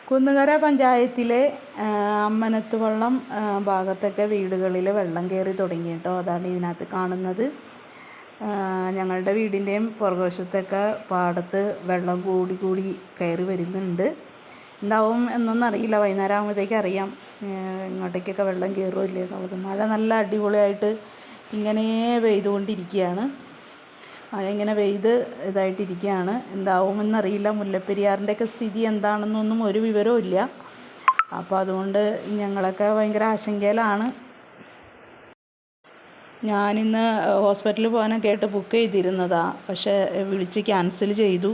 കുന്നുകര പഞ്ചായത്തിലെ അമ്മനത്തുവള്ളം ഭാഗത്തൊക്കെ വീടുകളിൽ വെള്ളം കയറി തുടങ്ങി കേട്ടോ. അതാണ് ഇതിനകത്ത് കാണുന്നത്. ഞങ്ങളുടെ വീടിൻ്റെയും പുറകുവശത്തൊക്കെ പാടത്ത് വെള്ളം കൂടി കയറി വരുന്നുണ്ട്. എന്താവും എന്നൊന്നും അറിയില്ല. വൈകുന്നേരം ആകുമ്പോഴത്തേക്കും അറിയാം ഇങ്ങോട്ടേക്കൊക്കെ വെള്ളം കയറുമോ ഇല്ലേ എന്നുള്ളത്. മഴ നല്ല അടിപൊളിയായിട്ട് ഇങ്ങനെ പെയ്തുകൊണ്ടിരിക്കുകയാണ്. മഴ ഇങ്ങനെ പെയ്ത് ഇതായിട്ടിരിക്കുകയാണ്. എന്താവുമെന്നറിയില്ല. മുല്ലപ്പെരിയാറിൻ്റെയൊക്കെ സ്ഥിതി എന്താണെന്നൊന്നും ഒരു വിവരവും ഇല്ല. അപ്പോൾ അതുകൊണ്ട് ഞങ്ങളൊക്കെ ഭയങ്കര ആശങ്കയിലാണ്. ഞാനിന്ന് ഹോസ്പിറ്റലിൽ പോകാനൊക്കെ ആയിട്ട് ബുക്ക് ചെയ്തിരുന്നതാണ്. പക്ഷേ വിളിച്ച് ക്യാൻസൽ ചെയ്തു.